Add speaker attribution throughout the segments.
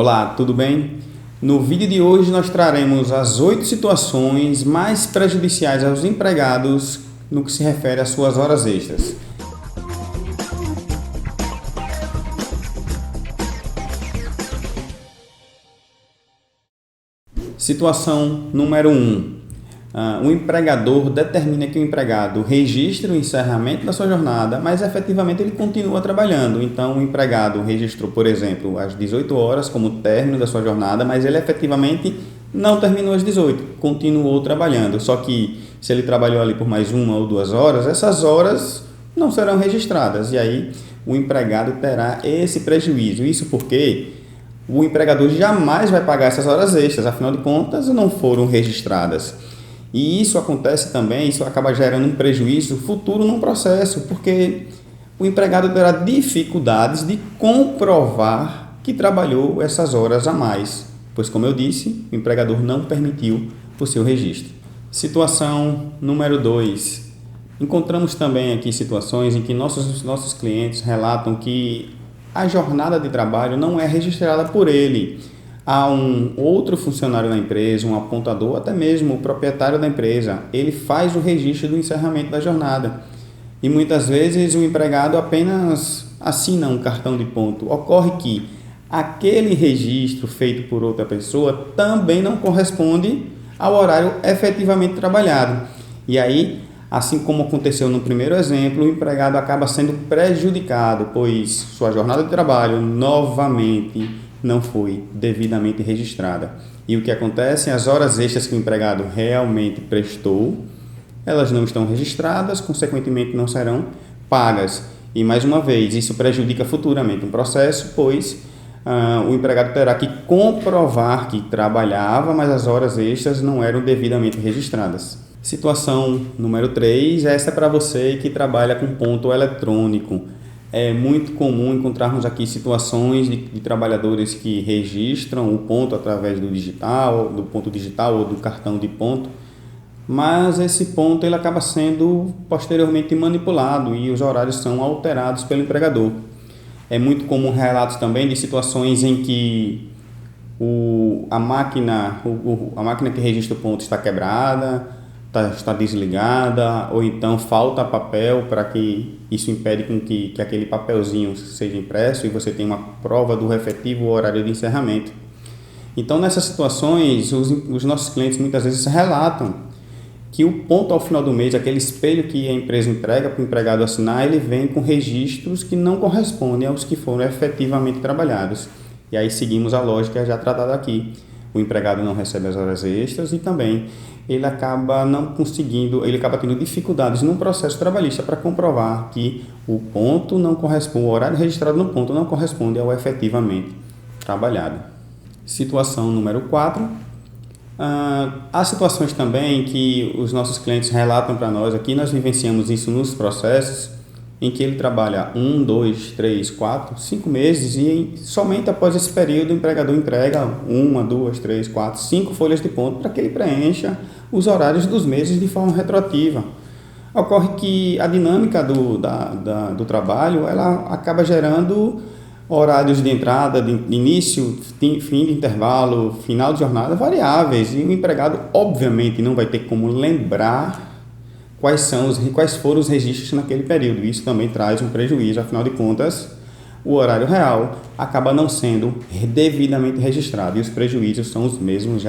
Speaker 1: Olá, tudo bem? No vídeo de hoje nós traremos as 8 situações mais prejudiciais aos empregados no que se refere às suas horas extras. Situação número 1. O empregador determina que o empregado registre o encerramento da sua jornada, mas efetivamente ele continua trabalhando. Então, o empregado registrou, por exemplo, às 18 horas como término da sua jornada, mas ele efetivamente não terminou às 18, continuou trabalhando. Só que se ele trabalhou ali por mais 1 ou 2 horas, essas horas não serão registradas. E aí o empregado terá esse prejuízo. Isso porque o empregador jamais vai pagar essas horas extras, afinal de contas não foram registradas. E isso acontece também, isso acaba gerando um prejuízo futuro no processo, porque o empregado terá dificuldades de comprovar que trabalhou essas horas a mais, pois, como eu disse, o empregador não permitiu o seu registro. Situação número 2. Encontramos também aqui situações em que nossos clientes relatam que a jornada de trabalho não é registrada por ele. Há um outro funcionário da empresa, um apontador, até mesmo o proprietário da empresa, ele faz o registro do encerramento da jornada. E muitas vezes o empregado apenas assina um cartão de ponto. Ocorre que aquele registro feito por outra pessoa também não corresponde ao horário efetivamente trabalhado. E aí, assim como aconteceu no primeiro exemplo, o empregado acaba sendo prejudicado, pois sua jornada de trabalho novamente não foi devidamente registrada. E o que acontece? As horas extras que o empregado realmente prestou, elas não estão registradas, consequentemente não serão pagas. E mais uma vez, isso prejudica futuramente o processo, pois o empregado terá que comprovar que trabalhava, mas as horas extras não eram devidamente registradas. Situação número 3, essa é para você que trabalha com ponto eletrônico. É muito comum encontrarmos aqui situações de trabalhadores que registram o ponto através do ponto digital ou do cartão de ponto, mas esse ponto ele acaba sendo posteriormente manipulado e os horários são alterados pelo empregador. É muito comum relatos também de situações em que a máquina que registra o ponto está quebrada, está desligada, ou então falta papel para que isso impede com que aquele papelzinho seja impresso e você tenha uma prova do efetivo horário de encerramento. Então, nessas situações, os nossos clientes muitas vezes relatam que o ponto ao final do mês, aquele espelho que a empresa entrega para o empregado assinar, ele vem com registros que não correspondem aos que foram efetivamente trabalhados. E aí seguimos a lógica já tratada aqui. O empregado não recebe as horas extras e também ele acaba tendo dificuldades no processo trabalhista para comprovar que o ponto não corresponde, o horário registrado no ponto não corresponde ao efetivamente trabalhado. Situação número 4. Há situações também que os nossos clientes relatam para nós aqui, nós vivenciamos isso nos processos, em que ele trabalha 1, 2, 3, 4, 5 meses e somente após esse período o empregador entrega 1, 2, 3, 4, 5 folhas de ponto para que ele preencha os horários dos meses de forma retroativa. Ocorre que a dinâmica do trabalho ela acaba gerando horários de entrada, de início, fim de intervalo, final de jornada variáveis e o empregado obviamente não vai ter como lembrar quais foram os registros naquele período. Isso também traz um prejuízo, afinal de contas, o horário real acaba não sendo devidamente registrado e os prejuízos são os mesmos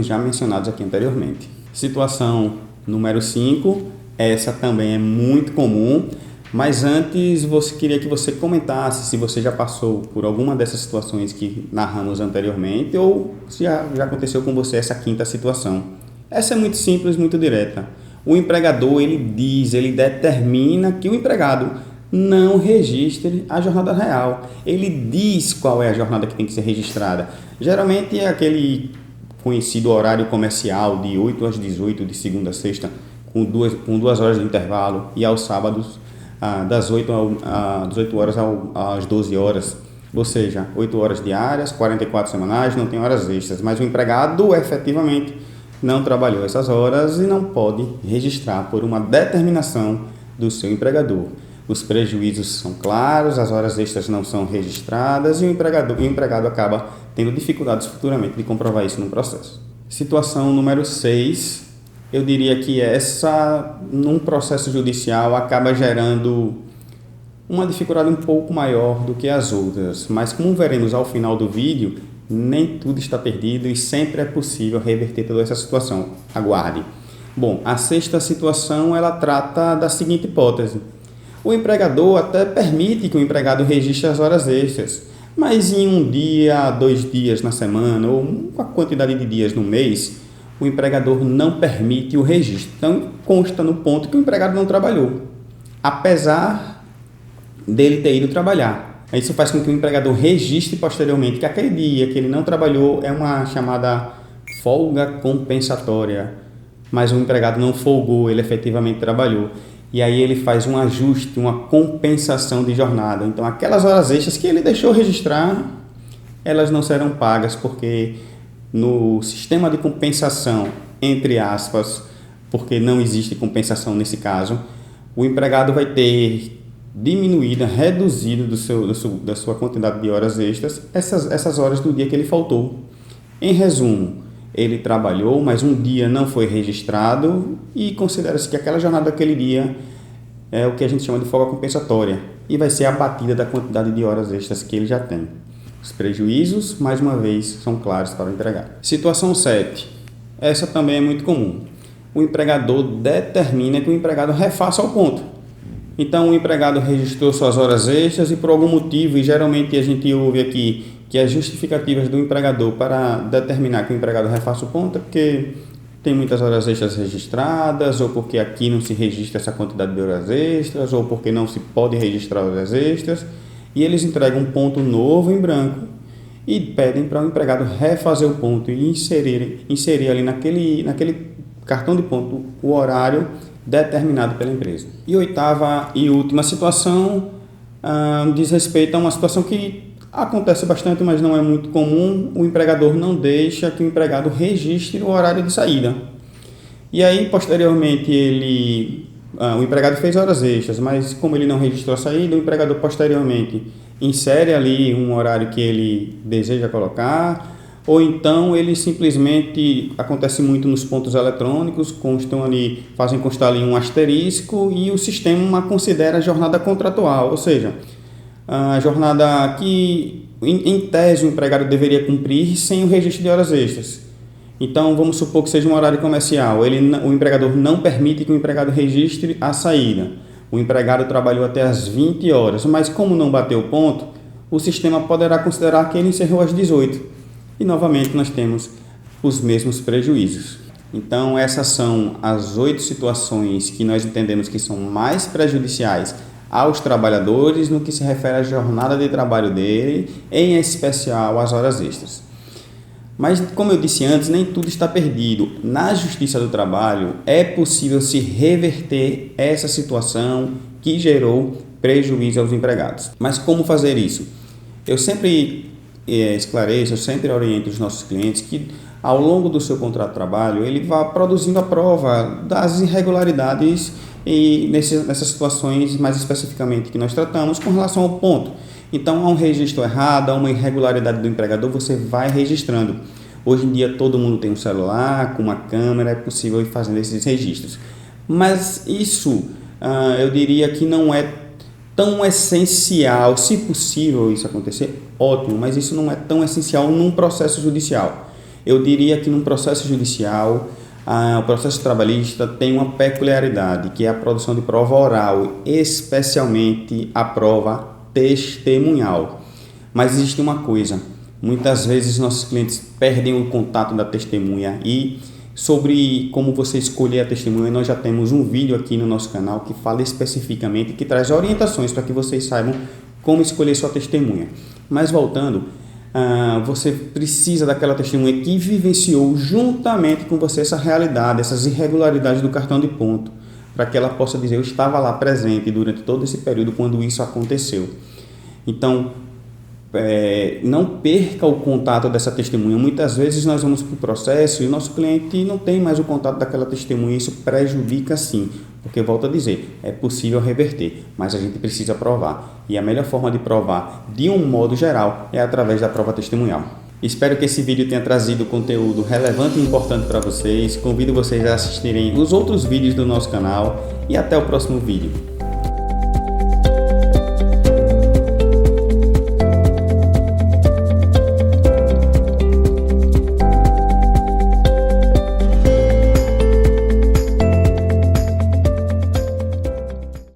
Speaker 1: já mencionados aqui anteriormente. Situação número 5, essa também é muito comum, mas antes queria que você comentasse se você já passou por alguma dessas situações que narramos anteriormente ou se já aconteceu com você essa quinta situação. Essa é muito simples, muito direta. O empregador, ele determina que o empregado não registre a jornada real. Ele diz qual é a jornada que tem que ser registrada. Geralmente é aquele conhecido horário comercial de 8 às 18, de segunda a sexta, com 2 horas de intervalo, e aos sábados das 8 horas às 12 horas. Ou seja, 8 horas diárias, 44 semanais, não tem horas extras. Mas o empregado efetivamente não trabalhou essas horas e não pode registrar por uma determinação do seu empregador. os prejuízos são claros, as horas extras não são registradas e o empregado acaba tendo dificuldades futuramente de comprovar isso no processo. Situação número 6, eu diria que essa, num processo judicial, acaba gerando uma dificuldade um pouco maior do que as outras, mas como veremos ao final do vídeo, nem tudo está perdido e sempre é possível reverter toda essa situação. Aguarde. Bom, a 6ª situação, ela trata da seguinte hipótese. O empregador até permite que o empregado registre as horas extras, mas em um dia, 2 dias na semana ou uma quantidade de dias no mês, o empregador não permite o registro. Então, consta no ponto que o empregado não trabalhou, apesar dele ter ido trabalhar. Isso faz com que o empregador registre posteriormente que aquele dia que ele não trabalhou é uma chamada folga compensatória, mas o empregado não folgou, ele efetivamente trabalhou. E aí ele faz um ajuste, uma compensação de jornada. Então, aquelas horas extras que ele deixou registrar, elas não serão pagas, porque no sistema de compensação, entre aspas, porque não existe compensação nesse caso, o empregado vai ter diminuído, reduzido da sua quantidade de horas extras, essas horas do dia que ele faltou. Em resumo, ele trabalhou, mas um dia não foi registrado e considera-se que aquela jornada daquele dia é o que a gente chama de folga compensatória e vai ser abatida da quantidade de horas extras que ele já tem. Os prejuízos, mais uma vez, são claros para o empregado. Situação 7. Essa também é muito comum. O empregador determina que o empregado refaça ao ponto. Então, o empregado registrou suas horas extras e por algum motivo, e geralmente a gente ouve aqui que as justificativas do empregador para determinar que o empregado refaça o ponto é porque tem muitas horas extras registradas, ou porque aqui não se registra essa quantidade de horas extras, ou porque não se pode registrar horas extras, e eles entregam um ponto novo em branco e pedem para o empregado refazer o ponto e inserir ali naquele cartão de ponto o horário determinado pela empresa. E 8ª e última situação diz respeito a uma situação que acontece bastante, mas não é muito comum. O empregador não deixa que o empregado registre o horário de saída. E aí, posteriormente, o empregado fez horas extras, mas como ele não registrou a saída, o empregador posteriormente insere ali um horário que ele deseja colocar, ou então ele simplesmente, acontece muito nos pontos eletrônicos, fazem constar ali um asterisco e o sistema considera a jornada contratual, ou seja, a jornada que, em tese, o empregado deveria cumprir sem o registro de horas extras. Então, vamos supor que seja um horário comercial. O empregador não permite que o empregado registre a saída. O empregado trabalhou até as 20 horas, mas como não bateu o ponto, o sistema poderá considerar que ele encerrou às 18. E, novamente, nós temos os mesmos prejuízos. Então, essas são as 8 situações que nós entendemos que são mais prejudiciais aos trabalhadores no que se refere à jornada de trabalho dele, em especial às horas extras. Mas, como eu disse antes, nem tudo está perdido. Na Justiça do Trabalho, é possível se reverter essa situação que gerou prejuízo aos empregados. Mas como fazer isso? Eu sempre esclareço, eu sempre oriento os nossos clientes que, ao longo do seu contrato de trabalho, ele vá produzindo a prova das irregularidades e nessas situações mais especificamente que nós tratamos com relação ao ponto. Então, há um registro errado, há uma irregularidade do empregador, você vai registrando. Hoje em dia todo mundo tem um celular, com uma câmera, é possível ir fazendo esses registros. Mas isso, eu diria que não é tão essencial. Se possível isso acontecer, ótimo, mas isso não é tão essencial num processo judicial. Eu diria que num processo judicial, o processo trabalhista tem uma peculiaridade, que é a produção de prova oral, especialmente a prova testemunhal. Mas existe uma coisa, muitas vezes nossos clientes perdem o contato da testemunha, e sobre como você escolher a testemunha, nós já temos um vídeo aqui no nosso canal que fala especificamente, que traz orientações para que vocês saibam como escolher sua testemunha. Mas voltando, você precisa daquela testemunha que vivenciou juntamente com você essa realidade, essas irregularidades do cartão de ponto, para que ela possa dizer: eu estava lá presente durante todo esse período quando isso aconteceu. Então, não perca o contato dessa testemunha. Muitas vezes nós vamos para o processo e o nosso cliente não tem mais o contato daquela testemunha, isso prejudica sim. Porque, volto a dizer, é possível reverter, mas a gente precisa provar. E a melhor forma de provar, de um modo geral, é através da prova testemunhal. Espero que esse vídeo tenha trazido conteúdo relevante e importante para vocês. Convido vocês a assistirem os outros vídeos do nosso canal e até o próximo vídeo.